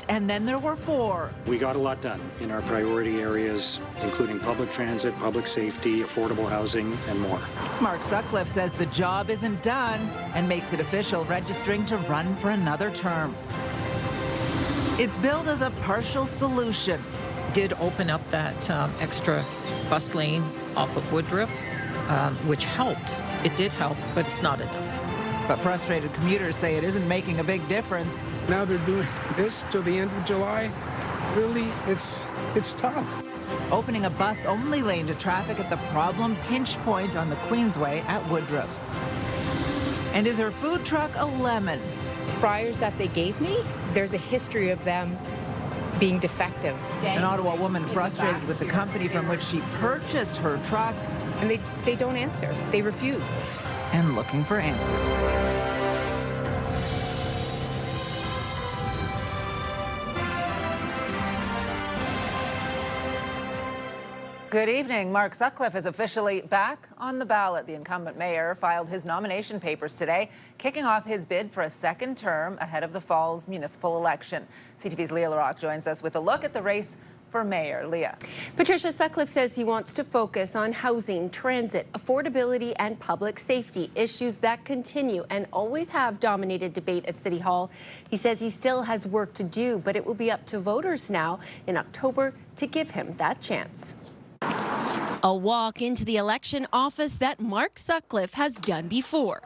and then there were 4. We got a lot done in our priority areas, including public transit, public safety, affordable housing, and more. Mark Sutcliffe says the job isn't done and makes it official, registering to run for another term. It's billed as a partial solution. Did open up that extra bus lane off of Woodruff, which helped. It did help, but it's not enough. But frustrated commuters say it isn't making a big difference. Now they're doing this till the end of July. Really, it's tough. Opening a bus-only lane to traffic at the problem pinch point on the Queensway at Woodruff. And is her food truck a lemon? Fryers that they gave me, there's a history of them being defective. An Ottawa woman frustrated with the company from which she purchased her truck. And they don't answer. They refuse. And looking for answers. Good evening. Mark Sutcliffe is officially back on the ballot. The incumbent mayor filed his nomination papers today, kicking off his bid for a second term ahead of the fall's municipal election. CTV's Leah Larocque joins us with a look at the race for mayor. Leah. Patricia, Sutcliffe says he wants to focus on housing, transit, affordability, and public safety, issues that continue and always have dominated debate at City Hall. He says he still has work to do, but it will be up to voters now in October to give him that chance. A walk into the election office that Mark Sutcliffe has done before.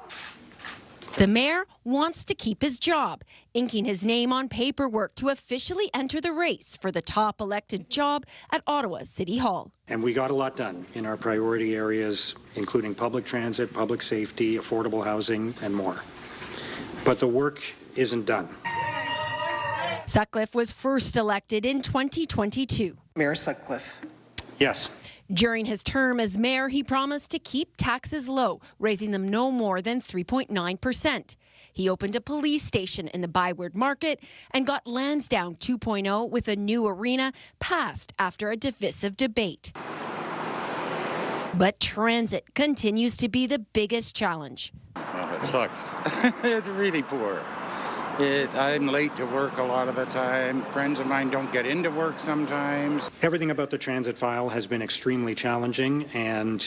The mayor wants to keep his job, inking his name on paperwork to officially enter the race for the top elected job at Ottawa City Hall. And we got a lot done in our priority areas, including public transit, public safety, affordable housing, and more. But the work isn't done. Sutcliffe was first elected in 2022. Mayor Sutcliffe. Yes. During his term as mayor, he promised to keep taxes low, raising them no more than 3.9%. He opened a police station in the Byward Market and got Lansdowne 2.0 with a new arena passed after a divisive debate. But transit continues to be the biggest challenge. Oh, it sucks. It's really poor. I'm late to work a lot of the time. Friends of mine don't get into work sometimes. Everything about the transit file has been extremely challenging, and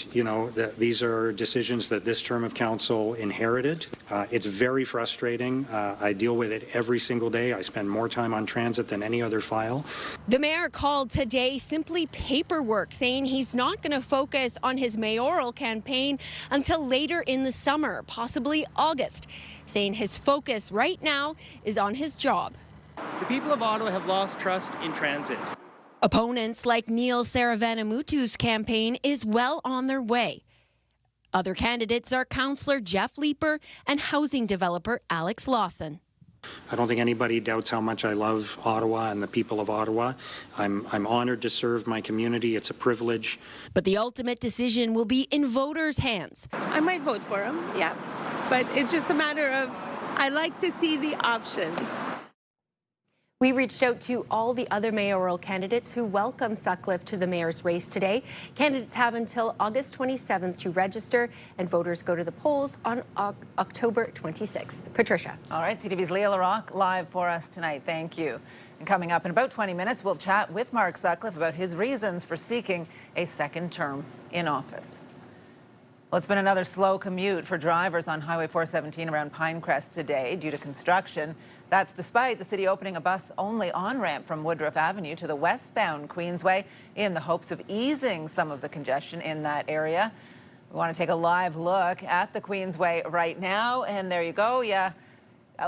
these are decisions that this term of council inherited. It's very frustrating. I deal with it every single day. I spend more time on transit than any other file. The mayor called today simply paperwork, saying he's not going to focus on his mayoral campaign until later in the summer, possibly August, saying his focus right now is on his job. The people of Ottawa have lost trust in transit. Opponents like Neil Saravanamutu's campaign is well on their way. Other candidates are Councillor Jeff Leeper and housing developer Alex Lawson. I don't think anybody doubts how much I love Ottawa and the people of Ottawa. I'm honored to serve my community. It's a privilege. But the ultimate decision will be in voters' hands. I might vote for him, yeah. But it's just a matter of, I like to see the options. We reached out to all the other mayoral candidates who welcome Sutcliffe to the mayor's race today. Candidates have until August 27th to register, and voters go to the polls on October 26th. Patricia. All right, CTV's Leah Larocque live for us tonight. Thank you. And coming up in about 20 minutes, we'll chat with Mark Sutcliffe about his reasons for seeking a second term in office. Well, it's been another slow commute for drivers on Highway 417 around Pinecrest today due to construction. That's despite the city opening a bus-only on-ramp from Woodruff Avenue to the westbound Queensway in the hopes of easing some of the congestion in that area. We want to take a live look at the Queensway right now, and there you go. Yeah,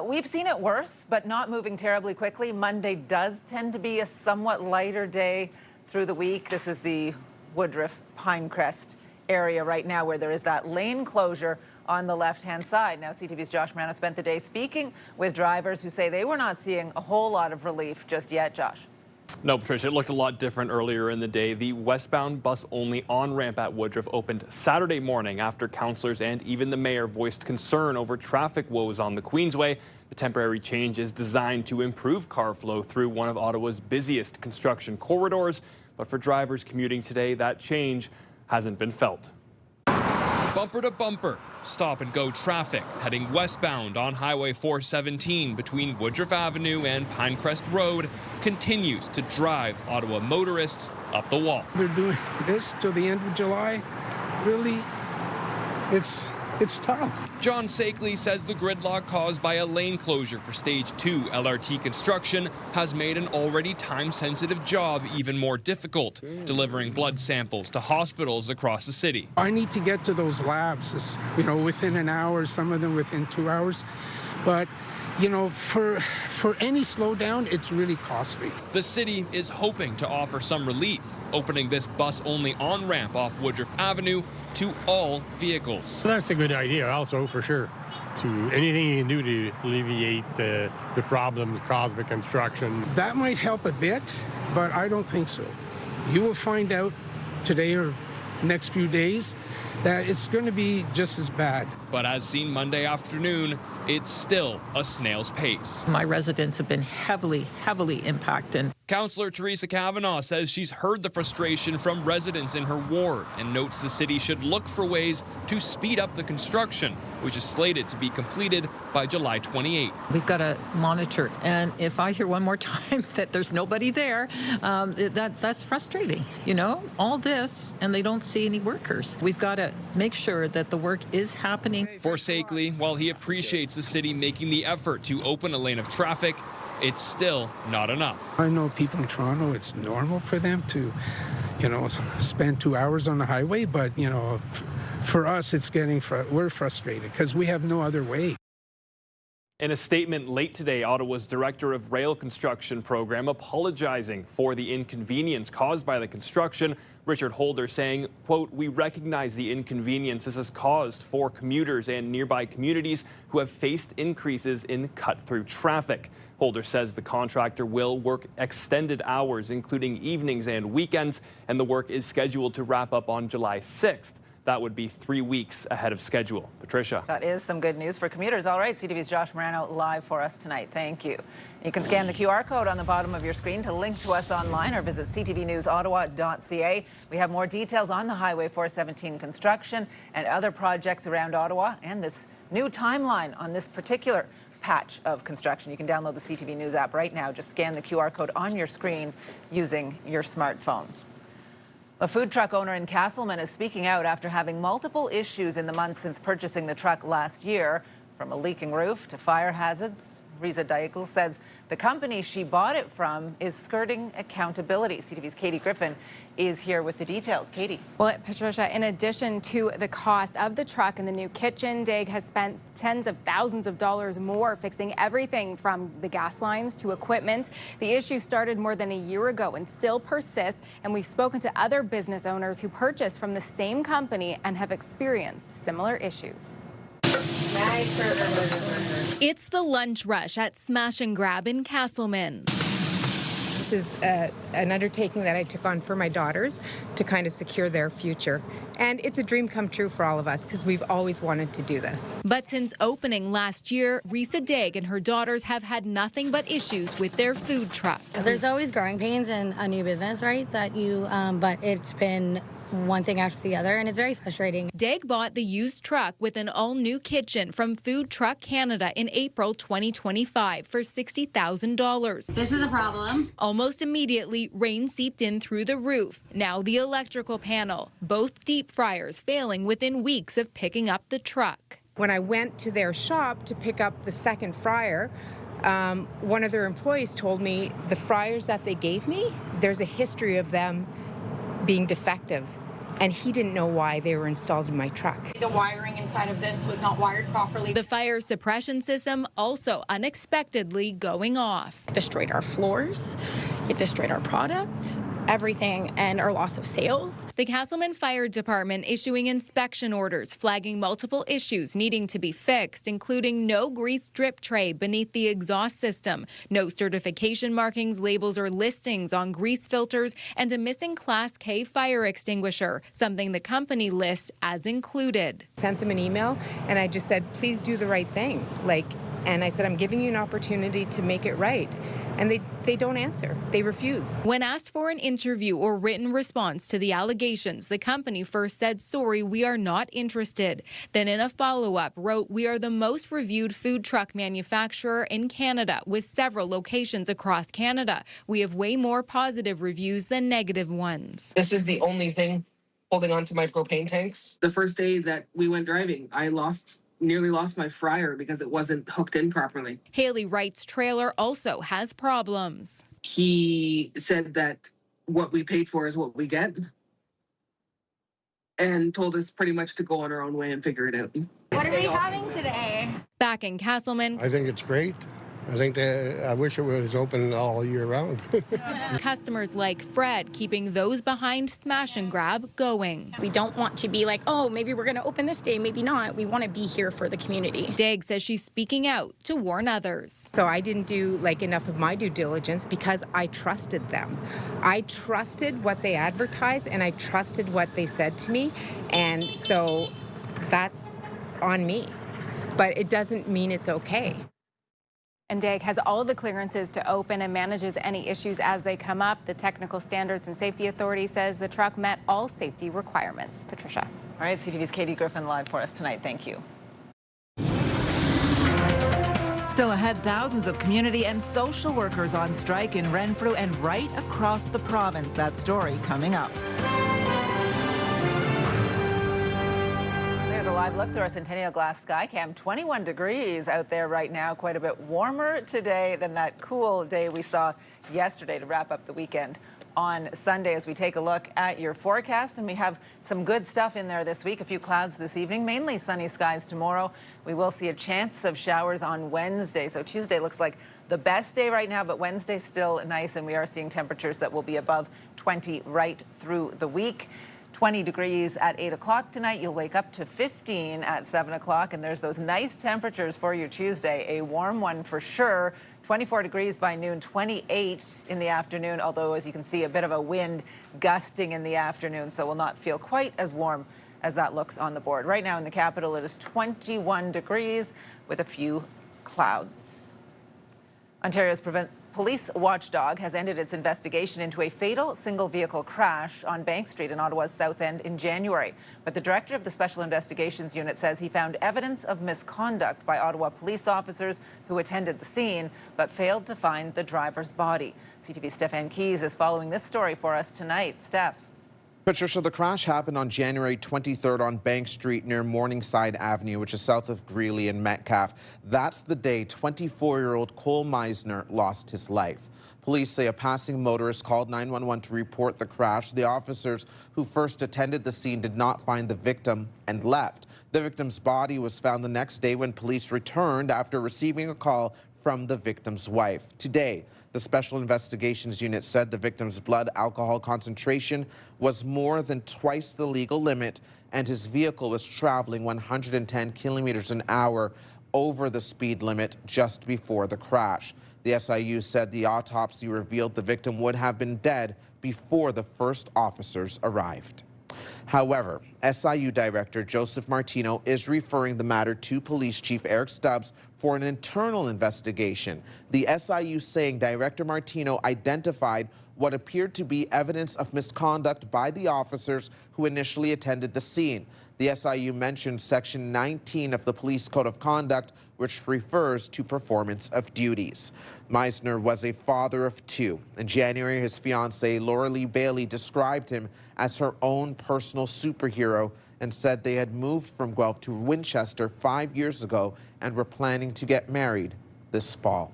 we've seen it worse, but not moving terribly quickly. Monday does tend to be a somewhat lighter day through the week. This is the Woodruff Pinecrest area right now where there is that lane closure on the left-hand side. Now, CTV's Josh Morano spent the day speaking with drivers who say they were not seeing a whole lot of relief just yet. Josh. No, Patricia, it looked a lot different earlier in the day. The westbound bus-only on-ramp at Woodruff opened Saturday morning after councillors and even the mayor voiced concern over traffic woes on the Queensway. The temporary change is designed to improve car flow through one of Ottawa's busiest construction corridors. But for drivers commuting today, that change hasn't been felt. Bumper to bumper, stop-and-go traffic heading westbound on Highway 417 between Woodruff Avenue and Pinecrest Road continues to drive Ottawa motorists up the wall. They're doing this till the end of July. Really, it's tough. John Sakeley says the gridlock caused by a lane closure for Stage 2 LRT construction has made an already time-sensitive job even more difficult, delivering blood samples to hospitals across the city. I need to get to those labs, within an hour, some of them within 2 hours. But, for any slowdown, it's really costly. The city is hoping to offer some relief, opening this bus-only on-ramp off Woodruff Avenue to all vehicles. That's a good idea also, for sure. To anything you can do to alleviate the problems caused by construction. That might help a bit, but I don't think so. You will find out today or next few days that it's going to be just as bad. But as seen Monday afternoon, it's still a snail's pace. My residents have been heavily impacted. Councillor Teresa Kavanagh says she's heard the frustration from residents in her ward and notes the city should look for ways to speed up the construction, which is slated to be completed by July 28th. We've got to monitor, and if I hear one more time that there's nobody there, that's frustrating. All this, and they don't see any workers. We've got to make sure that the work is happening. For Sakeley, while he appreciates the city making the effort to open a lane of traffic, it's still not enough. I know people in Toronto, it's normal for them to, spend 2 hours on the highway, but, for us, we're frustrated because we have no other way. In a statement late today, Ottawa's Director of Rail Construction Program apologizing for the inconvenience caused by the construction. Richard Holder saying, quote, "We recognize the inconvenience this has caused for commuters and nearby communities who have faced increases in cut-through traffic." Holder says the contractor will work extended hours, including evenings and weekends, and the work is scheduled to wrap up on July 6th. That would be 3 weeks ahead of schedule. Patricia. That is some good news for commuters. All right, CTV's Josh Morano live for us tonight. Thank you. You can scan the QR code on the bottom of your screen to link to us online or visit ctvnewsottawa.ca. We have more details on the Highway 417 construction and other projects around Ottawa and this new timeline on this particular patch of construction. You can download the CTV News app right now. Just scan the QR code on your screen using your smartphone. A food truck owner in Cassleman is speaking out after having multiple issues in the months since purchasing the truck last year, from a leaking roof to fire hazards. Risa Daigle says the company she bought it from is skirting accountability. CTV's Katie Griffin is here with the details. Katie. Well, Patricia, in addition to the cost of the truck and the new kitchen, DAG has spent tens of thousands of dollars more fixing everything from the gas lines to equipment. The issue started more than a year ago and still persists, and we've spoken to other business owners who purchased from the same company and have experienced similar issues. It's the lunch rush at Smash and Grab in Cassleman. This is an undertaking that I took on for my daughters to kind of secure their future. And it's a dream come true for all of us because we've always wanted to do this. But since opening last year, Risa Daig and her daughters have had nothing but issues with their food truck. There's always growing pains in a new business, right? But it's been one thing after the other, and it's very frustrating. Daig bought the used truck with an all-new kitchen from Food Truck Canada in April 2025 for $60,000. This is a problem. Almost immediately, rain seeped in through the roof. Now the electrical panel. Both deep fryers failing within weeks of picking up the truck. When I went to their shop to pick up the second fryer, one of their employees told me the fryers that they gave me, there's a history of them being defective, and he didn't know why they were installed in my truck. The wiring inside of this was not wired properly. The fire suppression system also unexpectedly going off. It destroyed our floors, it destroyed our product, everything, and our loss of sales. The Cassleman Fire Department issuing inspection orders, flagging multiple issues needing to be fixed, including no grease drip tray beneath the exhaust system, no certification markings, labels, or listings on grease filters, and a missing Class K fire extinguisher, something the company lists as included. Sent them an email, and I just said, please do the right thing. And I said, I'm giving you an opportunity to make it right. and they don't answer. They refuse. When asked for an interview or written response to the allegations, the company first said, "Sorry, we are not interested." Then in a follow-up wrote, "We are the most reviewed food truck manufacturer in Canada with several locations across Canada. We have way more positive reviews than negative ones." This is the only thing holding on to my propane tanks. The first day that we went driving, I nearly lost my fryer because it wasn't hooked in properly. Haley Wright's trailer also has problems. He said that what we paid for is what we get, and told us pretty much to go on our own way and figure it out. What are we having today? Back in Cassleman, I think it's great. I wish it was open all year round. customers like Fred keeping those behind smash and grab going. We don't want to be like, oh, maybe we're going to open this day, maybe not. We want to be here for the community. Dag says she's speaking out to warn others. So I didn't do enough of my due diligence because I trusted them. I trusted what they advertised and I trusted what they said to me. And so that's on me. But it doesn't mean it's okay. And Dag has all of the clearances to open and manages any issues as they come up. The Technical Standards and Safety Authority says the truck met all safety requirements. Patricia. All right, CTV's Katie Griffin live for us tonight. Thank you. Still ahead, thousands of community and social workers on strike in Renfrew and right across the province. That story coming up. A live look through our Centennial Glass sky cam. 21 degrees out there right now, quite a bit warmer today than that cool day we saw yesterday to wrap up the weekend on Sunday. As we take a look at your forecast, and we have some good stuff in there this week. A few clouds this evening, mainly sunny skies tomorrow. We will see a chance of showers on Wednesday. So Tuesday looks like the best day right now, but Wednesday still nice, and we are seeing temperatures that will be above 20 right through the week. 20 degrees at 8 o'clock tonight. You'll wake up to 15 at 7 o'clock, and there's those nice temperatures for your Tuesday. A warm one for sure. 24 degrees by noon, 28 in the afternoon, although as you can see, a bit of a wind gusting in the afternoon, so will not feel quite as warm as that looks on the board. Right now in the capital, it is 21 degrees with a few clouds. Ontario's police watchdog has ended its investigation into a fatal single-vehicle crash on Bank Street in Ottawa's South End in January. But the director of the Special Investigations Unit says he found evidence of misconduct by Ottawa police officers who attended the scene, but failed to find the driver's body. CTV's Stephane Keys is following this story for us tonight. Steph. Patricia, the crash happened on January 23rd on Bank Street near Morningside Avenue, which is south of Greeley and Metcalfe. That's the day 24-year-old Cole Meisner lost his life. Police say a passing motorist called 911 to report the crash. The officers who first attended the scene did not find the victim and left. The victim's body was found the next day when police returned after receiving a call from the victim's wife. Today, the Special Investigations Unit said the victim's blood alcohol concentration was more than twice the legal limit, and his vehicle was traveling 110 kilometers an hour over the speed limit just before the crash. The SIU said the autopsy revealed the victim would have been dead before the first officers arrived. However, SIU Director Joseph Martino is referring the matter to Police Chief Eric Stubbs for an internal investigation. The SIU saying Director Martino identified what appeared to be evidence of misconduct by the officers who initially attended the scene. The SIU mentioned Section 19 of the Police Code of Conduct, which refers to performance of duties. Meisner was a father of two. In January, his fiancée, Laura Lee Bailey, described him as her own personal superhero and said they had moved from Guelph to Winchester 5 years ago and were planning to get married this fall.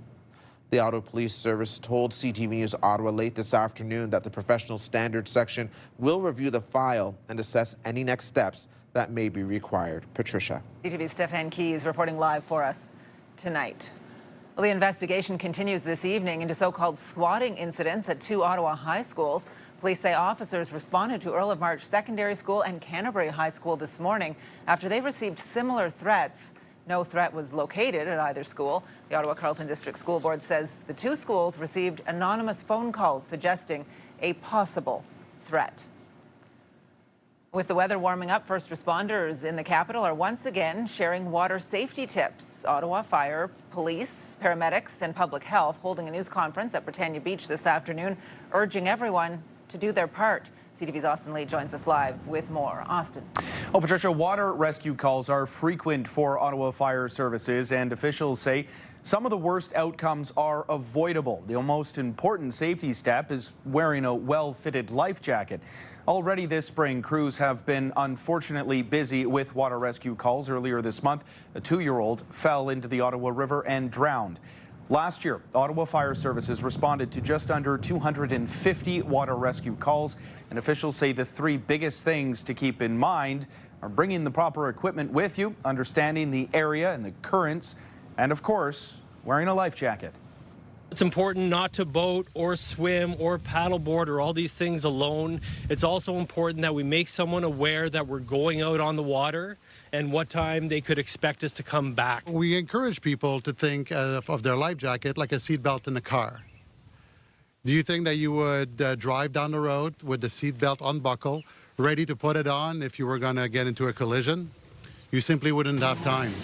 The Ottawa Police Service told CTV News Ottawa late this afternoon that the Professional Standards section will review the file and assess any next steps that may be required. Patricia. CTV's Stephane Keys reporting live for us tonight. Well, the investigation continues this evening into so-called swatting incidents at two Ottawa high schools. Police say officers responded to Earl of March Secondary School and Canterbury High School this morning after they received similar threats. No threat was located at either school. The Ottawa Carleton District School Board says the two schools received anonymous phone calls suggesting a possible threat. With the weather warming up, first responders in the capital are once again sharing water safety tips. Ottawa Fire, police, paramedics, and public health holding a news conference at Britannia Beach this afternoon, urging everyone to do their part. CTV's Austin Lee joins us live with more. Austin. Well, Patricia, water rescue calls are frequent for Ottawa Fire Services, and officials say some of the worst outcomes are avoidable. The most important safety step is wearing a well-fitted life jacket. Already this spring, crews have been unfortunately busy with water rescue calls. Earlier this month, a 2-year-old fell into the Ottawa River and drowned. Last year, Ottawa Fire Services responded to just under 250 water rescue calls, and officials say the 3 biggest things to keep in mind are bringing the proper equipment with you, understanding the area and the currents, and of course, wearing a life jacket. It's important not to boat or swim or paddleboard or all these things alone. It's also important that we make someone aware that we're going out on the water and what time they could expect us to come back. We encourage people to think of their life jacket like a seatbelt in a car. Do you think that you would drive down the road with the seatbelt unbuckled, ready to put it on if you were going to get into a collision? You simply wouldn't have time.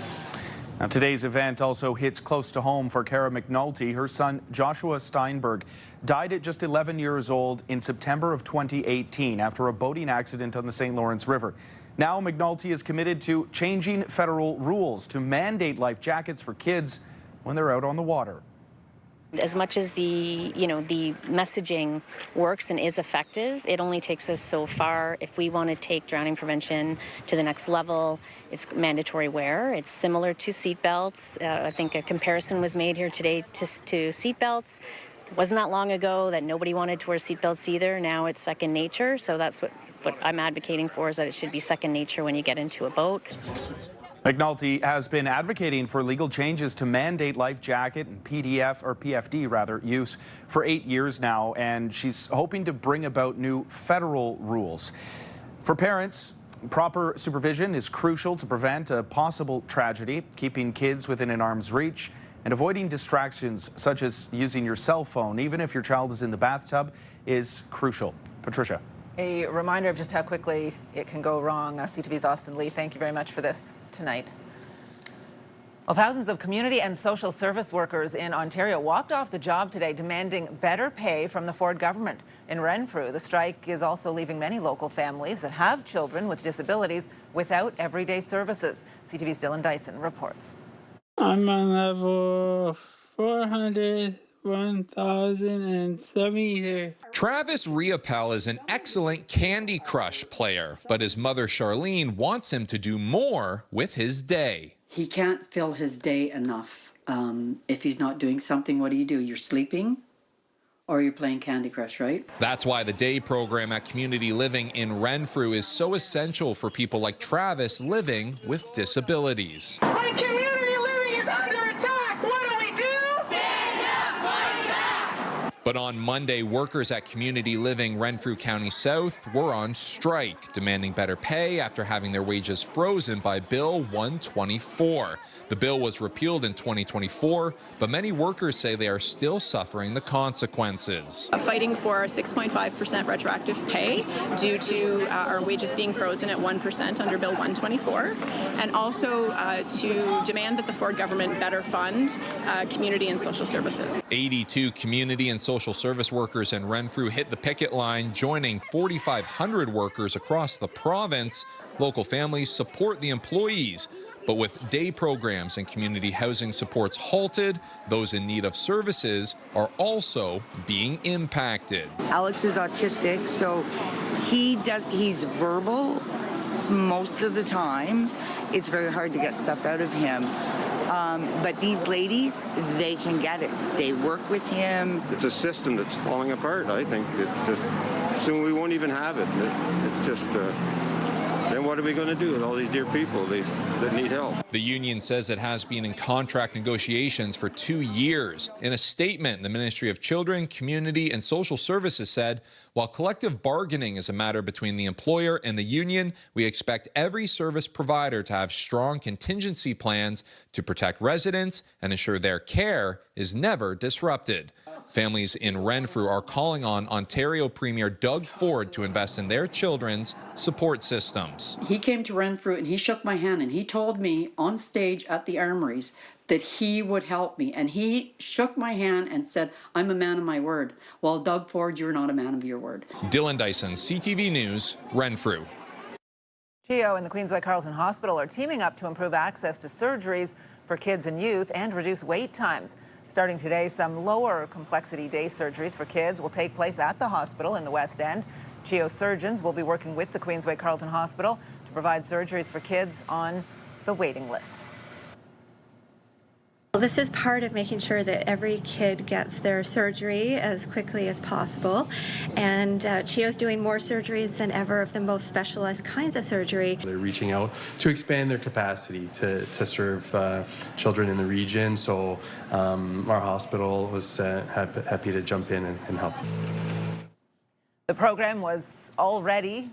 Now, today's event also hits close to home for Cara McNulty. Her son, Joshua Steinberg, died at just 11 years old in September of 2018 after a boating accident on the St. Lawrence River. Now, McNulty is committed to changing federal rules to mandate life jackets for kids when they're out on the water. As much as the messaging works and is effective, it only takes us so far. If we want to take drowning prevention to the next level, it's mandatory wear. It's similar to seatbelts. I think a comparison was made here today to seatbelts. It wasn't that long ago that nobody wanted to wear seatbelts either. Now it's second nature. So that's what I'm advocating for, is that it should be second nature when you get into a boat. McNulty has been advocating for legal changes to mandate life jacket and PFD use for 8 years now, and she's hoping to bring about new federal rules. For parents, proper supervision is crucial to prevent a possible tragedy. Keeping kids within an arm's reach and avoiding distractions such as using your cell phone, even if your child is in the bathtub, is crucial. Patricia. A reminder of just how quickly it can go wrong. CTV's Austin Lee, thank you very much for this tonight. Well, thousands of community and social service workers in Ontario walked off the job today demanding better pay from the Ford government. In Renfrew, the strike is also leaving many local families that have children with disabilities without everyday services. CTV's Dylan Dyson reports. I'm on level 401,070. Travis Riopel is an excellent Candy Crush player, but his mother Charlene wants him to do more with his day. He can't fill his day enough. If he's not doing something, what do? You're sleeping or you're playing Candy Crush, right? That's why the day program at Community Living in Renfrew is so essential for people like Travis living with disabilities. My community living is under attack! What do we do? Stand up, fight back! But on Monday, workers at Community Living Renfrew County South were on strike, demanding better pay after having their wages frozen by Bill 124. The bill was repealed in 2024, but many workers say they are still suffering the consequences. Fighting for our 6.5% retroactive pay due to our wages being frozen at 1% under Bill 124, and also to demand that the Ford government better fund community and social services. 82 community and social service workers in Renfrew hit the picket line, joining 4,500 workers across the province. Local families support the employees, but with day programs and community housing supports halted, those in need of services are being impacted. Alex is autistic, so he's verbal most of the time. It's very hard to get stuff out of him. But these ladies, they can get it. They work with him. It's a system that's falling apart, I think. It's just, soon we won't even have it. It's just, then what are we going to do with all these dear people that need help? The union says it has been in contract negotiations for 2 years. In a statement, the Ministry of Children, Community and Social Services said, while collective bargaining is a matter between the employer and the union, we expect every service provider to have strong contingency plans to protect residents and ensure their care is never disrupted. Families in Renfrew are calling on Ontario Premier Doug Ford to invest in their children's support systems. He came to Renfrew and he shook my hand and he told me on stage at the Armories that he would help me. And he shook my hand and said, I'm a man of my word. Well, Doug Ford, you're not a man of your word. Dylan Dyson, CTV News, Renfrew. CHEO and the Queensway Carleton Hospital are teaming up to improve access to surgeries for kids and youth and reduce wait times. Starting today, some lower complexity day surgeries for kids will take place at the hospital in the West End. CHEO surgeons will be working with the Queensway Carleton Hospital to provide surgeries for kids on the waiting list. This is part of making sure that every kid gets their surgery as quickly as possible. And CHEO is doing more surgeries than ever of the most specialized kinds of surgery. They're reaching out to expand their capacity to serve children in the region. So our hospital was happy to jump in and help. The program was already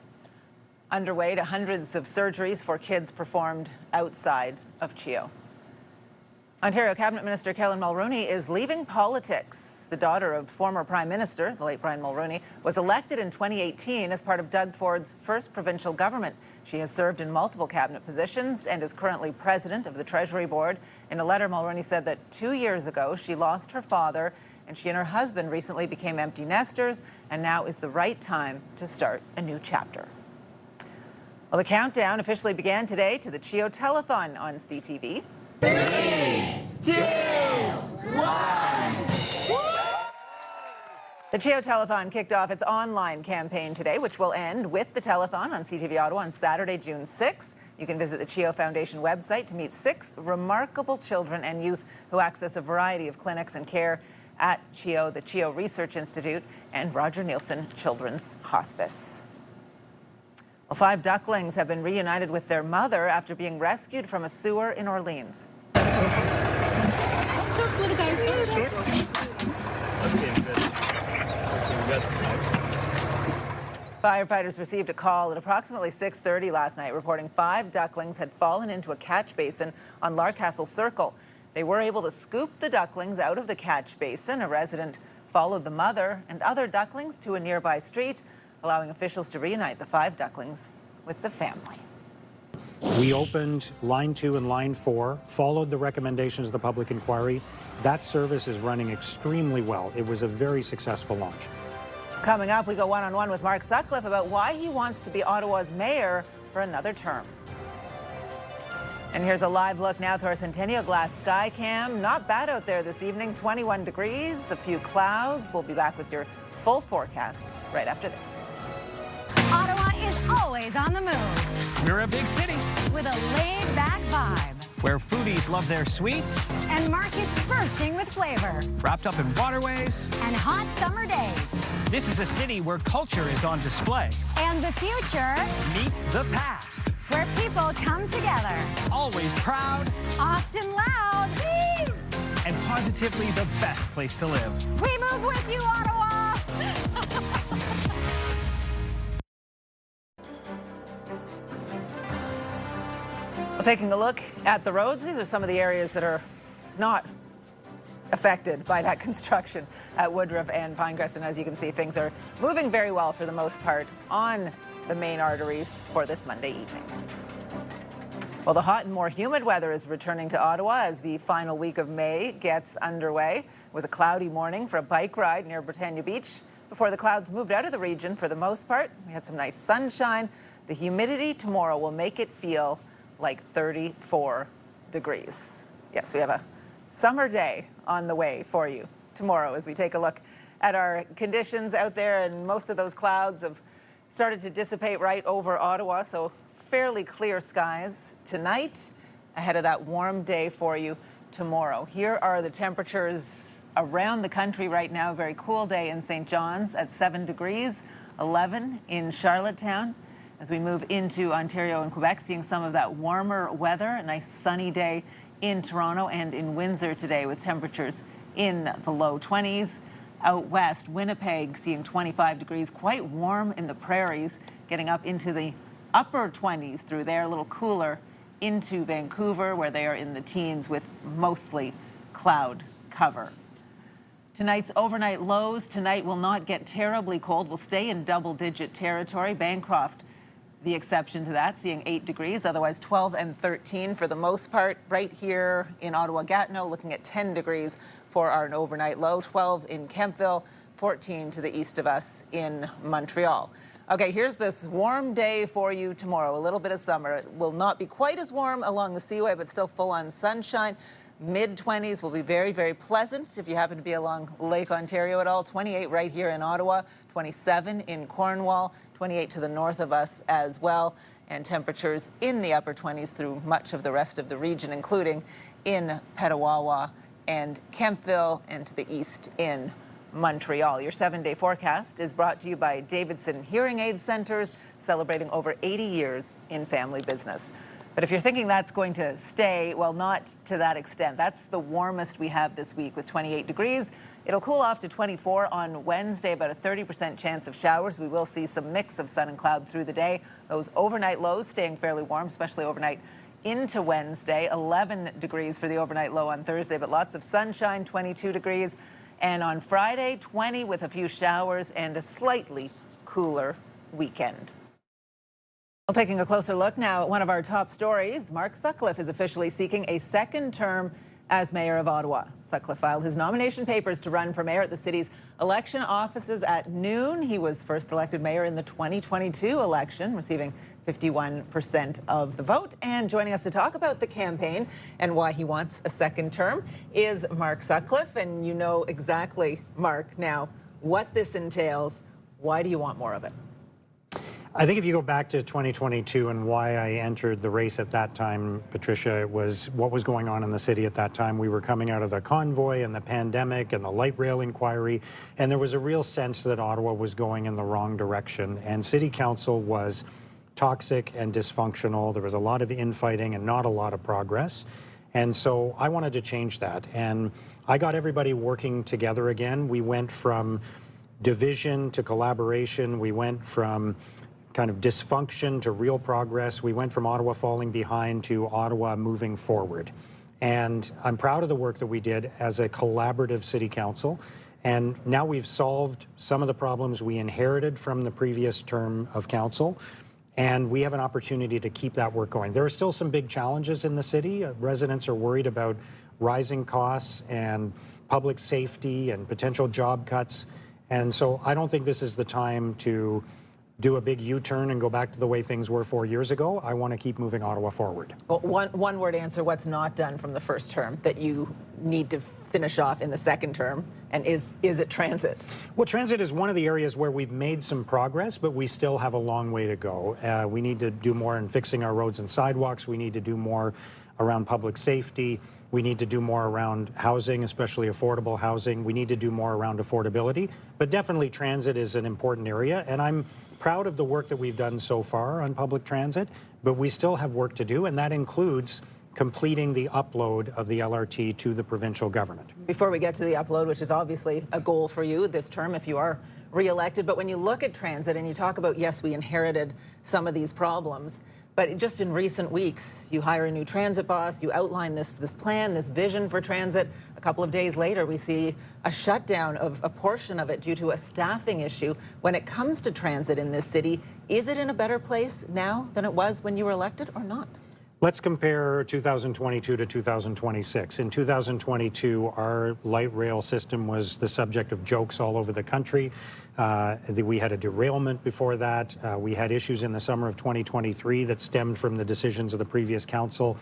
underway to hundreds of surgeries for kids performed outside of CHEO. Ontario Cabinet Minister Caroline Mulroney is leaving politics. The daughter of former Prime Minister, the late Brian Mulroney, was elected in 2018 as part of Doug Ford's first provincial government. She has served in multiple cabinet positions and is currently president of the Treasury Board. In a letter, Mulroney said that 2 years ago she lost her father and she and her husband recently became empty nesters, and now is the right time to start a new chapter. Well, the countdown officially began today to the CHEO Telethon on CTV. 3, 2, 1. The CHEO Telethon kicked off its online campaign today, which will end with the telethon on CTV Ottawa on Saturday, June 6th. You can visit the CHEO Foundation website to meet 6 remarkable children and youth who access a variety of clinics and care at CHEO, the CHEO Research Institute, and Roger Nielsen Children's Hospice. Well, 5 ducklings have been reunited with their mother after being rescued from a sewer in Orleans. Firefighters received a call at approximately 6:30 last night reporting 5 ducklings had fallen into a catch basin on Larcastle Circle. They were able to scoop the ducklings out of the catch basin. A resident followed the mother and other ducklings to a nearby street, allowing officials to reunite the 5 ducklings with the family. We opened line 2 and line 4, followed the recommendations of the public inquiry. That service is running extremely well. It was a very successful launch. Coming up, we go one-on-one with Mark Sutcliffe about why he wants to be Ottawa's mayor for another term. And here's a live look now through our Centennial Glass sky cam. Not bad out there this evening, 21 degrees, a few clouds. We'll be back with your full forecast right after this. Ottawa is always on the move. We're a big city with a laid-back vibe. Where foodies love their sweets. And markets bursting with flavor. Wrapped up in waterways. And hot summer days. This is a city where culture is on display. And the future meets the past. Where people come together. Always proud. Often loud. Whee! And positively the best place to live. We move with you, Ottawa! Well, taking a look at the roads, these are some of the areas that are not affected by that construction at Woodruff and Pinecrest. And as you can see, things are moving very well for the most part on the main arteries for this Monday evening. Well, the hot and more humid weather is returning to Ottawa as the final week of May gets underway. It was a cloudy morning for a bike ride near Britannia Beach before the clouds moved out of the region for the most part. We had some nice sunshine. The humidity tomorrow will make it feel like 34 degrees. Yes, we have a summer day on the way for you tomorrow as we take a look at our conditions out there, and most of those clouds have started to dissipate right over Ottawa, so fairly clear skies tonight ahead of that warm day for you tomorrow. Here are the temperatures around the country right now. Very cool day in St. John's at 7 degrees, 11 in Charlottetown. As we move into Ontario and Quebec, seeing some of that warmer weather, a nice sunny day in Toronto and in Windsor today with temperatures in the low 20s. Out west, Winnipeg seeing 25 degrees, quite warm in the prairies, getting up into the upper 20s through there, a little cooler into Vancouver where they are in the teens with mostly cloud cover. Tonight's overnight lows tonight will not get terribly cold. We'll stay in double-digit territory. Bancroft, the exception to that, seeing 8 degrees, otherwise 12 and 13 for the most part. Right here in Ottawa-Gatineau, looking at 10 degrees for our overnight low, 12 in Kemptville, 14 to the east of us in Montreal. Okay, here's this warm day for you tomorrow. A little bit of summer. It will not be quite as warm along the Seaway, but still full-on sunshine. Mid-20s will be very, very pleasant if you happen to be along Lake Ontario at all. 28 right here in Ottawa, 27 in Cornwall, 28 to the north of us as well, and temperatures in the upper 20s through much of the rest of the region, including in Petawawa and Kemptville, and to the east in Montreal. Your 7-day forecast is brought to you by Davidson Hearing Aid Centers, celebrating over 80 years in family business. But if you're thinking that's going to stay, well, not to that extent. That's the warmest we have this week with 28 degrees. It'll cool off to 24 on Wednesday, about a 30% chance of showers. We will see some mix of sun and cloud through the day. Those overnight lows staying fairly warm, especially overnight into Wednesday. 11 degrees for the overnight low on Thursday, but lots of sunshine, 22 degrees. And on Friday, 20 with a few showers and a slightly cooler weekend. Well, taking a closer look now at one of our top stories, Mark Sutcliffe is officially seeking a second term as mayor of Ottawa. Sutcliffe filed his nomination papers to run for mayor at the city's election offices at noon. He was first elected mayor in the 2022 election, receiving 51% of the vote. And joining us to talk about the campaign and why he wants a second term is Mark Sutcliffe. And you know exactly, Mark, now what this entails. Why do you want more of it? I think if you go back to 2022 and why I entered the race at that time, Patricia, it was what was going on in the city at that time. We were coming out of the convoy and the pandemic and the light rail inquiry, and there was a real sense that Ottawa was going in the wrong direction, and City Council was toxic and dysfunctional. There was a lot of infighting and not a lot of progress. And so I wanted to change that. And I got everybody working together again. We went from division to collaboration. We went from kind of dysfunction to real progress. We went from Ottawa falling behind to Ottawa moving forward. And I'm proud of the work that we did as a collaborative city council. And now we've solved some of the problems we inherited from the previous term of council. And we have an opportunity to keep that work going. There are still some big challenges in the city. Residents are worried about rising costs and public safety and potential job cuts. And so I don't think this is the time to do a big U-turn and go back to the way things were 4 years ago. I want to keep moving Ottawa forward. Well, one word answer, what's not done from the first term that you need to finish off in the second term, and is it transit? Well, transit is one of the areas where we've made some progress, but we still have a long way to go. We need to do more in fixing our roads and sidewalks. We need to do more around public safety. We need to do more around housing, especially affordable housing. We need to do more around affordability, but definitely transit is an important area, and I'm proud of the work that we've done so far on public transit, but we still have work to do, and that includes completing the upload of the LRT to the provincial government. Before we get to the upload, which is obviously a goal for you this term if you are re-elected, but when you look at transit and you talk about, yes, we inherited some of these problems, but just in recent weeks, you hire a new transit boss, you outline this plan, this vision for transit. A couple of days later, we see a shutdown of a portion of it due to a staffing issue. When it comes to transit in this city, is it in a better place now than it was when you were elected or not? Let's compare 2022 to 2026. In 2022, our light rail system was the subject of jokes all over the country. We had a derailment before that. We had issues in the summer of 2023 that stemmed from the decisions of the previous council.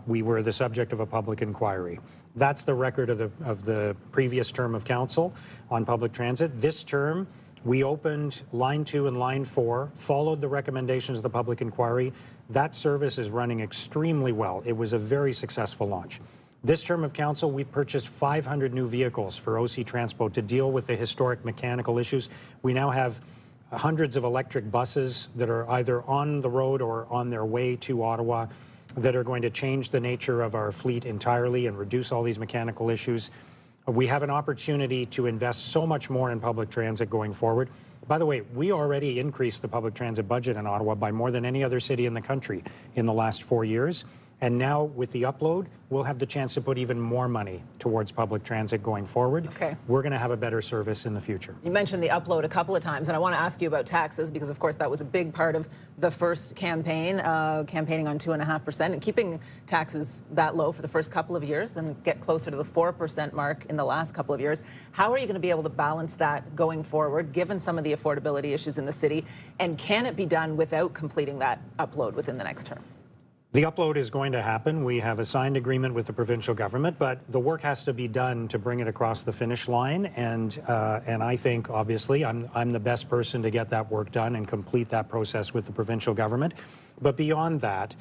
We were the subject of a public inquiry. That's the record of the previous term of council on public transit. This term, we opened Line 2 and Line 4, followed the recommendations of the public inquiry. That service is running extremely well. It was a very successful launch. This term of council, we purchased 500 new vehicles for OC Transpo to deal with the historic mechanical issues. We now have hundreds of electric buses that are either on the road or on their way to Ottawa that are going to change the nature of our fleet entirely and reduce all these mechanical issues. We have an opportunity to invest so much more in public transit going forward. By the way, we already increased the public transit budget in Ottawa by more than any other city in the country in the last 4 years. And now with the upload, we'll have the chance to put even more money towards public transit going forward. Okay. We're going to have a better service in the future. You mentioned the upload a couple of times, and I want to ask you about taxes because, of course, that was a big part of the first campaign, campaigning on 2.5% and keeping taxes that low for the first couple of years, then get closer to the 4% mark in the last couple of years. How are you going to be able to balance that going forward, given some of the affordability issues in the city? And can it be done without completing that upload within the next term? The upload is going to happen. We have a signed agreement with the provincial government, but the work has to be done to bring it across the finish line. And I think, obviously, I'm the best person to get that work done and complete that process with the provincial government. But beyond that,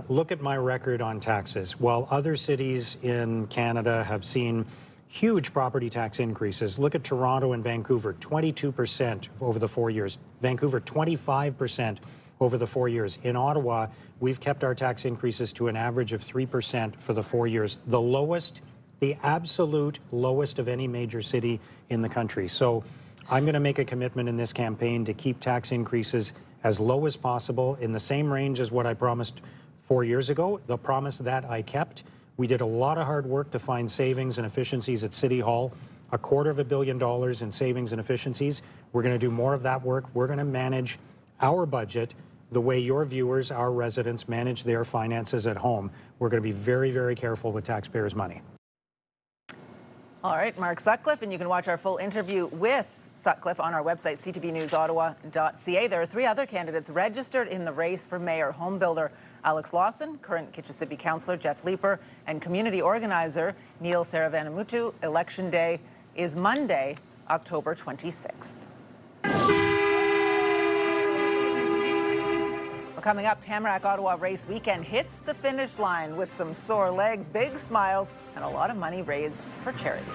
look at my record on taxes. While other cities in Canada have seen huge property tax increases, look at Toronto and Vancouver, 22% over the 4 years. Vancouver, 25% over the 4 years. In Ottawa, we've kept our tax increases to an average of 3% for the 4 years, the lowest, the absolute lowest of any major city in the country. So I'm going to make a commitment in this campaign to keep tax increases as low as possible, in the same range as what I promised 4 years ago, the promise that I kept. We did a lot of hard work to find savings and efficiencies at City Hall, $250 million in savings and efficiencies. We're going to do more of that work. We're going to manage our budget the way your viewers, our residents, manage their finances at home. We're going to be very, very careful with taxpayers' money. All right, Mark Sutcliffe, and you can watch our full interview with Sutcliffe on our website, ctvnewsottawa.ca. There are 3 other candidates registered in the race for mayor: home builder Alex Lawson, current Kitchissippi councillor Jeff Leeper, and community organizer Neil Saravanamutu. Election day is Monday, October 26th. Coming up, Tamarack Ottawa race weekend hits the finish line with some sore legs, big smiles, and a lot of money raised for charities.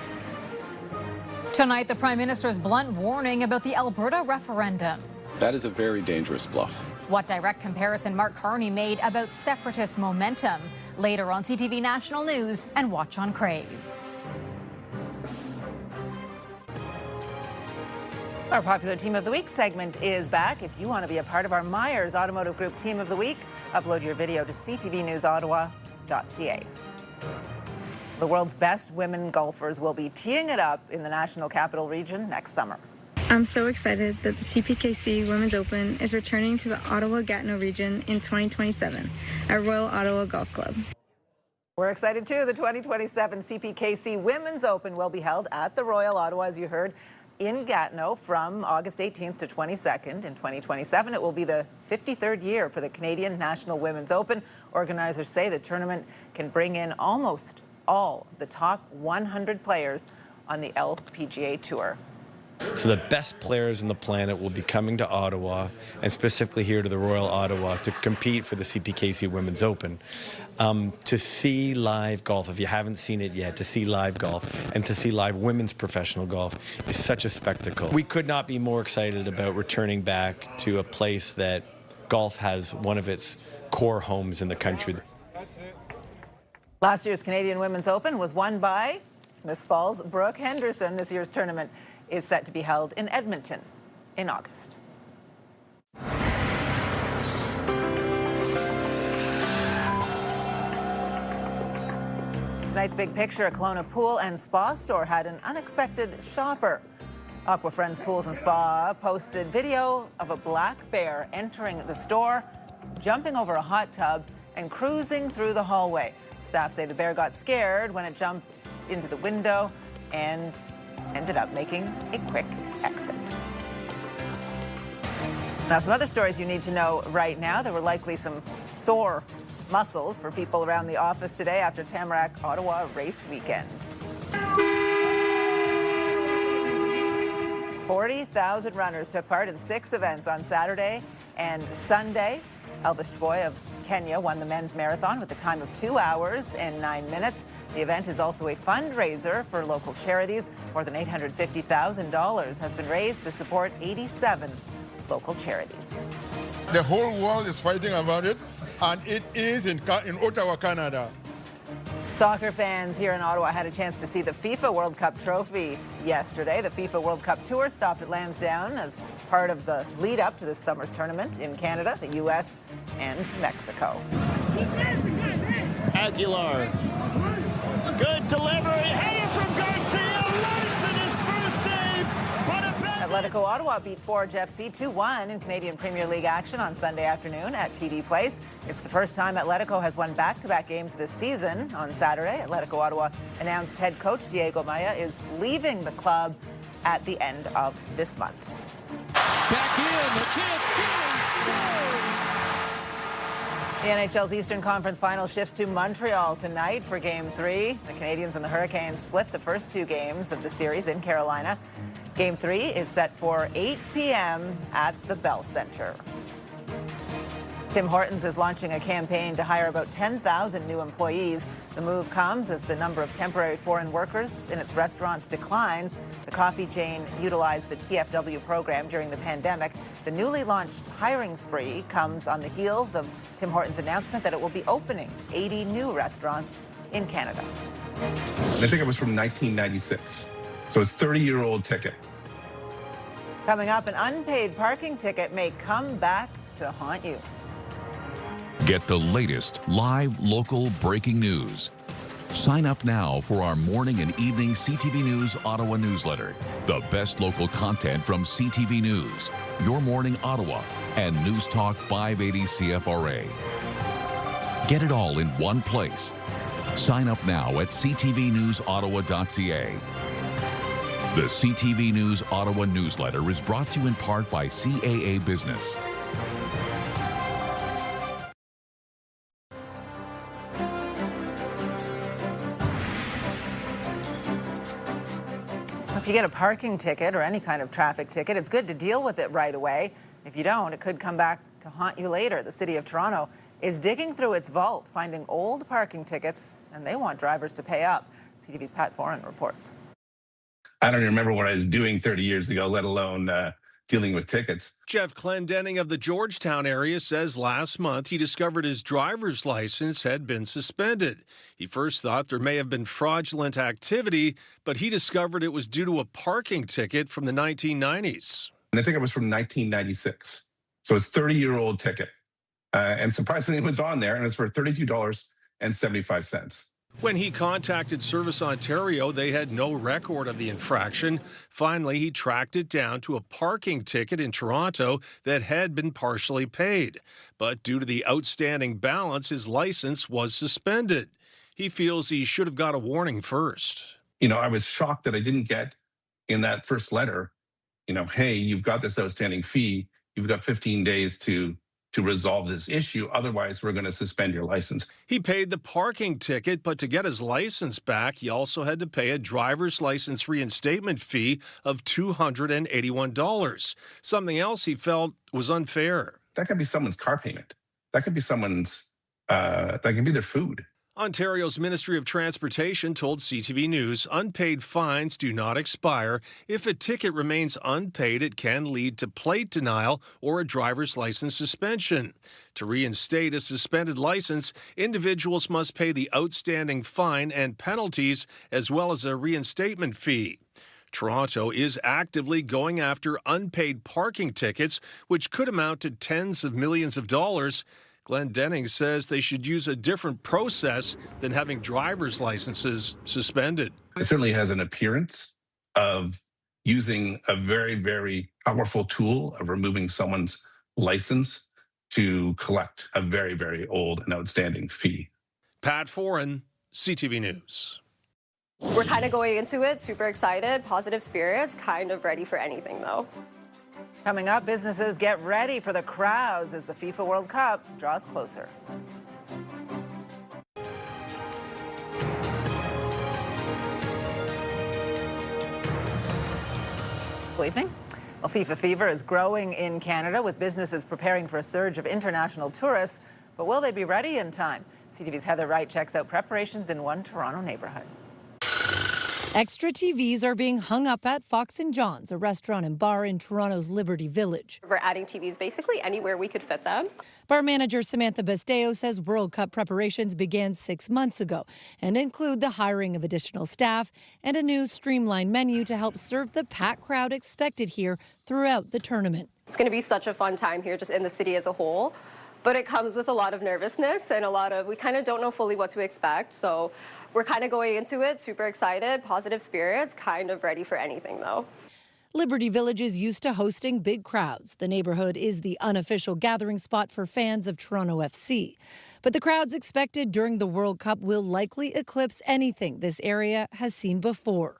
Tonight, the Prime Minister's blunt warning about the Alberta referendum. That is a very dangerous bluff. What direct comparison Mark Carney made about separatist momentum. Later on CTV National News and Watch on Crave. Our popular Team of the Week segment is back. If you want to be a part of our Myers Automotive Group Team of the Week, upload your video to ctvnewsottawa.ca. The world's best women golfers will be teeing it up in the National Capital Region next summer. I'm so excited that the CPKC Women's Open is returning to the Ottawa-Gatineau region in 2027 at Royal Ottawa Golf Club. We're excited too. The 2027 CPKC Women's Open will be held at the Royal Ottawa, as you heard, in Gatineau from August 18th to 22nd in 2027. It will be the 53rd year for the Canadian National Women's Open. Organizers say the tournament can bring in almost all the top 100 players on the LPGA Tour. So the best players on the planet will be coming to Ottawa, and specifically here to the Royal Ottawa, to compete for the CPKC Women's Open. To see live golf, if you haven't seen it yet, to see live golf and to see live women's professional golf is such a spectacle. We could not be more excited about returning back to a place that golf has one of its core homes in the country. Last year's Canadian Women's Open was won by Smiths Falls' Brooke Henderson. This year's tournament is set to be held in Edmonton in August. Tonight's big picture, a Kelowna pool and spa store had an unexpected shopper. Aqua Friends Pools and Spa posted video of a black bear entering the store, jumping over a hot tub, and cruising through the hallway. Staff say the bear got scared when it jumped into the window and ended up making a quick exit. Now, some other stories you need to know right now. There were likely some sore muscles for people around the office today after Tamarack Ottawa race weekend. 40,000 runners took part in 6 events on Saturday and Sunday. Elvis Boy of Kenya won the men's marathon with a time of 2 hours and 9 minutes. The event is also a fundraiser for local charities. More than $850,000 has been raised to support 87 local charities. The whole world is fighting about it, and it is in Ottawa, Canada. Soccer fans here in Ottawa had a chance to see the FIFA World Cup trophy yesterday. The FIFA World Cup Tour stopped at Lansdowne as part of the lead-up to this summer's tournament in Canada, the U.S., and Mexico. Aguilar. Good delivery, headed from Garcia. Larson is first save, but a Atletico Ottawa beat Forge FC 2-1 in Canadian Premier League action on Sunday afternoon at TD Place. It's the first time Atletico has won back-to-back games this season. On Saturday, Atletico Ottawa announced head coach Diego Maya is leaving the club at the end of this month. Back in, the chance, scores! The NHL's Eastern Conference Final shifts to Montreal tonight for Game 3. The Canadiens and the Hurricanes split the first two games of the series in Carolina. Game 3 is set for 8 p.m. at the Bell Center. Tim Hortons is launching a campaign to hire about 10,000 new employees. The move comes as the number of temporary foreign workers in its restaurants declines. The coffee chain utilized the TFW program during the pandemic. The newly launched hiring spree comes on the heels of Tim Hortons' announcement that it will be opening 80 new restaurants in Canada. I think it was from 1996. So it's a 30-year-old ticket. Coming up, an unpaid parking ticket may come back to haunt you. Get the latest live local breaking news. Sign up now for our morning and evening CTV News Ottawa newsletter. The best local content from CTV News, Your Morning Ottawa, and News Talk 580 CFRA. Get it all in one place. Sign up now at ctvnewsottawa.ca. The CTV News Ottawa newsletter is brought to you in part by CAA Business. If you get a parking ticket or any kind of traffic ticket, it's good to deal with it right away. If you don't, it could come back to haunt you later. The City of Toronto is digging through its vault, finding old parking tickets, and they want drivers to pay up. CTV's Pat Foran reports. I don't even remember what I was doing 30 years ago, let alone dealing with tickets. Jeff Clendenning of the Georgetown area says last month he discovered his driver's license had been suspended. He first thought there may have been fraudulent activity, but he discovered it was due to a parking ticket from the 1990s. And the ticket was from 1996. So it's a 30-year-old ticket. And surprisingly, it was on there, and it's for $32.75. When he contacted Service Ontario, they had no record of the infraction. Finally, he tracked it down to a parking ticket in Toronto that had been partially paid. But due to the outstanding balance, his license was suspended. He feels he should have got a warning first. You know, I was shocked that I didn't get in that first letter, you know, hey, you've got this outstanding fee. You've got 15 days to resolve this issue. Otherwise, we're going to suspend your license. He paid the parking ticket, but to get his license back, he also had to pay a driver's license reinstatement fee of $281. Something else he felt was unfair. That could be someone's car payment. That could be someone's, that could be their food. Ontario's Ministry of Transportation told CTV News unpaid fines do not expire. If a ticket remains unpaid, it can lead to plate denial or a driver's license suspension. To reinstate a suspended license, individuals must pay the outstanding fine and penalties as well as a reinstatement fee. Toronto is actively going after unpaid parking tickets, which could amount to tens of millions of dollars. Clendenning says they should use a different process than having driver's licenses suspended. It certainly has an appearance of using a very, very powerful tool of removing someone's license to collect a very, very old and outstanding fee. Pat Foran, CTV News. We're kind of going into it super excited, positive spirits, kind of ready for anything though. Coming up, businesses get ready for the crowds as the FIFA World Cup draws closer. Good evening. Well, FIFA fever is growing in Canada with businesses preparing for a surge of international tourists. But will they be ready in time? CTV's Heather Wright checks out preparations in one Toronto neighborhood. Extra TVs are being hung up at Fox & John's, a restaurant and bar in Toronto's Liberty Village. We're adding TVs basically anywhere we could fit them. Bar manager Samantha Besteo says World Cup preparations began 6 months ago and include the hiring of additional staff and a new streamlined menu to help serve the packed crowd expected here throughout the tournament. It's going to be such a fun time here just in the city as a whole. but it comes with a lot of nervousness and we kind of don't know fully what to expect. So we're kind of going into it super excited, positive spirits, kind of ready for anything though. Liberty Village is used to hosting big crowds. The neighborhood is the unofficial gathering spot for fans of Toronto FC. But the crowds expected during the World Cup will likely eclipse anything this area has seen before.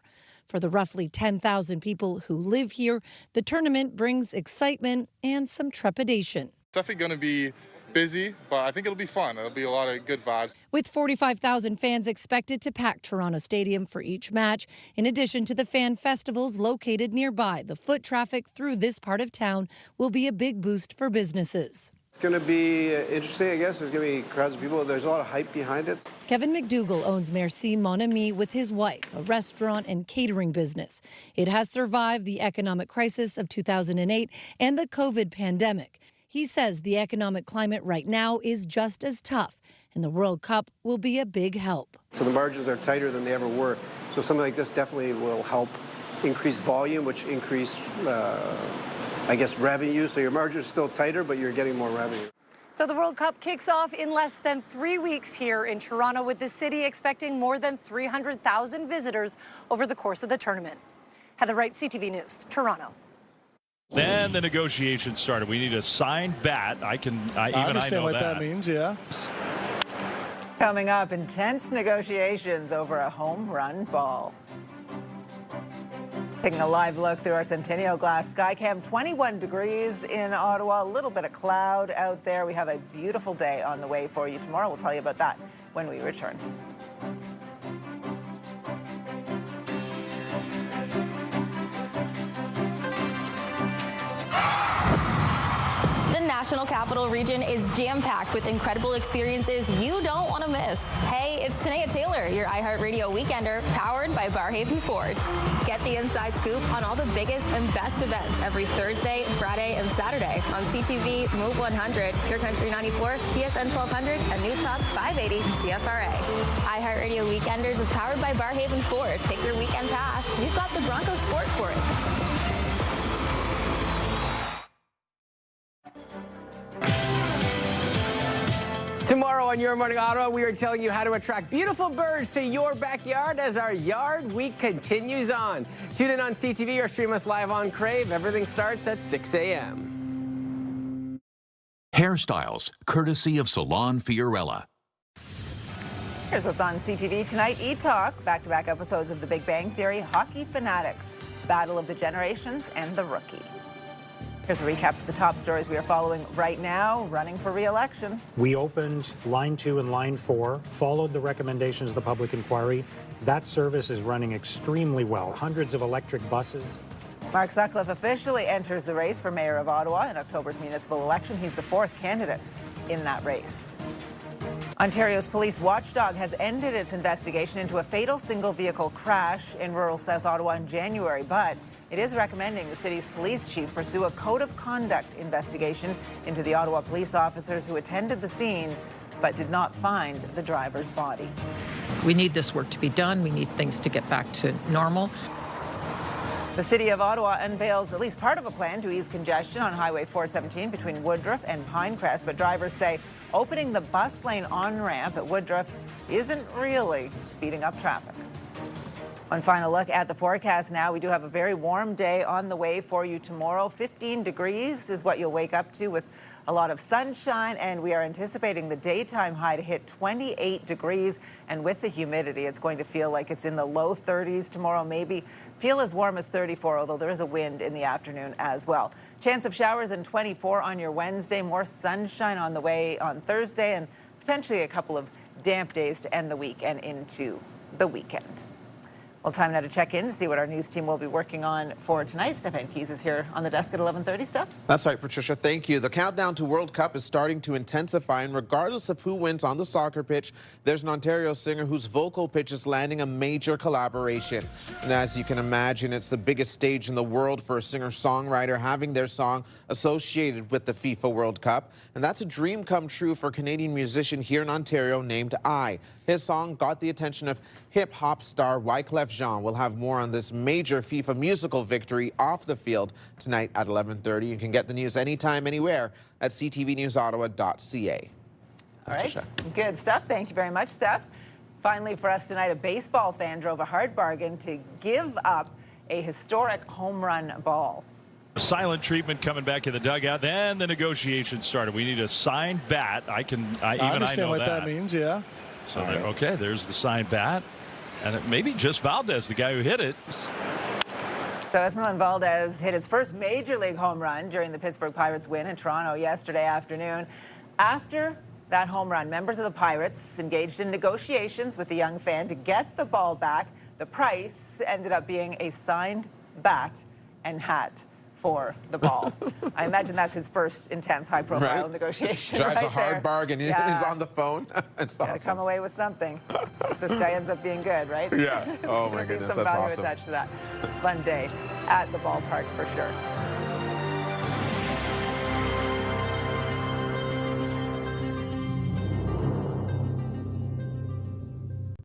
For the roughly 10,000 people who live here, the tournament brings excitement and some trepidation. It's definitely going to be busy, but I think it'll be fun. It'll be a lot of good vibes. With 45,000 fans expected to pack Toronto Stadium for each match, in addition to the fan festivals located nearby, the foot traffic through this part of town will be a big boost for businesses. It's going to be interesting, I guess. There's going to be crowds of people. There's a lot of hype behind it. Kevin McDougall owns Merci Mon Ami with his wife, a restaurant and catering business. It has survived the economic crisis of 2008 and the COVID pandemic. He says the economic climate right now is just as tough, and the World Cup will be a big help. So the margins are tighter than they ever were. So something like this definitely will help increase volume, which increase, revenue. So your margins are still tighter, but you're getting more revenue. So the World Cup kicks off in less than 3 weeks here in Toronto, with the city expecting more than 300,000 visitors over the course of the tournament. Heather Wright, CTV News, Toronto. Then the negotiations started. We need a signed bat. I understand what that means, yeah. Coming up, intense negotiations over a home run ball. Taking a live look through our Centennial Glass Skycam, 21 degrees in Ottawa, a little bit of cloud out there. We have a beautiful day on the way for you tomorrow. We'll tell you about that when we return. The National Capital Region is jam-packed with incredible experiences you don't want to miss. Hey, it's Tanea Taylor, your iHeartRadio Weekender, powered by Barhaven Ford. Get the inside scoop on all the biggest and best events every Thursday, Friday, and Saturday on CTV, Move 100, Pure Country 94, TSN 1200, and News Talk 580 CFRA. iHeartRadio Weekenders is powered by Barhaven Ford. Take your weekend pass. You've got the Bronco Sport for it. Tomorrow on Your Morning Ottawa, we are telling you how to attract beautiful birds to your backyard as our Yard Week continues on. Tune in on CTV or stream us live on Crave. Everything starts at 6 a.m. Hairstyles, courtesy of Salon Fiorella. Here's what's on CTV tonight. E-Talk, back-to-back episodes of The Big Bang Theory, Hockey Fanatics, Battle of the Generations, and The Rookie. Here's a recap of the top stories we are following right now. Running for re-election. We opened Line 2 and Line 4, followed the recommendations of the public inquiry. That service is running extremely well. Hundreds of electric buses. Mark Sutcliffe officially enters the race for Mayor of Ottawa in October's municipal election. He's the fourth candidate in that race. Ontario's police watchdog has ended its investigation into a fatal single-vehicle crash in rural South Ottawa in January, but it is recommending the city's police chief pursue a code of conduct investigation into the Ottawa police officers who attended the scene but did not find the driver's body. We need this work to be done. We need things to get back to normal. The City of Ottawa unveils at least part of a plan to ease congestion on Highway 417 between Woodruff and Pinecrest, but drivers say opening the bus lane on-ramp at Woodruff isn't really speeding up traffic. One final look at the forecast now. We do have a very warm day on the way for you tomorrow. 15 degrees is what you'll wake up to with a lot of sunshine, and we are anticipating the daytime high to hit 28 degrees. And with the humidity, it's going to feel like it's in the low 30s tomorrow, maybe feel as warm as 34, although there is a wind in the afternoon as well. Chance of showers in 24 on your Wednesday, more sunshine on the way on Thursday, and potentially a couple of damp days to end the week and into the weekend. Well, time now to check in to see what our news team will be working on for tonight. Stefan Keys is here on the desk at 11:30. Steph? That's right, Patricia. Thank you. The countdown to World Cup is starting to intensify, and regardless of who wins on the soccer pitch, there's an Ontario singer whose vocal pitch is landing a major collaboration. And as you can imagine, it's the biggest stage in the world for a singer-songwriter having their song associated with the FIFA World Cup. And that's a dream come true for a Canadian musician here in Ontario named I. His song got the attention of hip-hop star Wyclef Jean. We'll have more on this major FIFA musical victory off the field tonight at 11:30. You can get the news anytime, anywhere at ctvnewsottawa.ca. All right, good stuff. Thank you very much, Steph. Finally, for us tonight, a baseball fan drove a hard bargain to give up a historic home run ball. Silent treatment coming back in the dugout. Then the negotiations started. We need a signed bat. I understand what that means, yeah. So, okay, there's the signed bat. And it maybe just Valdez, the guy who hit it. So Esmeralda Valdez hit his first major league home run during the Pittsburgh Pirates win in Toronto yesterday afternoon. After that home run, members of the Pirates engaged in negotiations with the young fan to get the ball back. The price ended up being a signed bat and hat for the ball. I imagine that's his first intense, high-profile negotiation. Drives a hard bargain. He's on the phone. It's got to come away with something. If this guy ends up being good, right? Yeah. Oh, my goodness. Some That's value awesome. attached to that. Fun day at the ballpark for sure.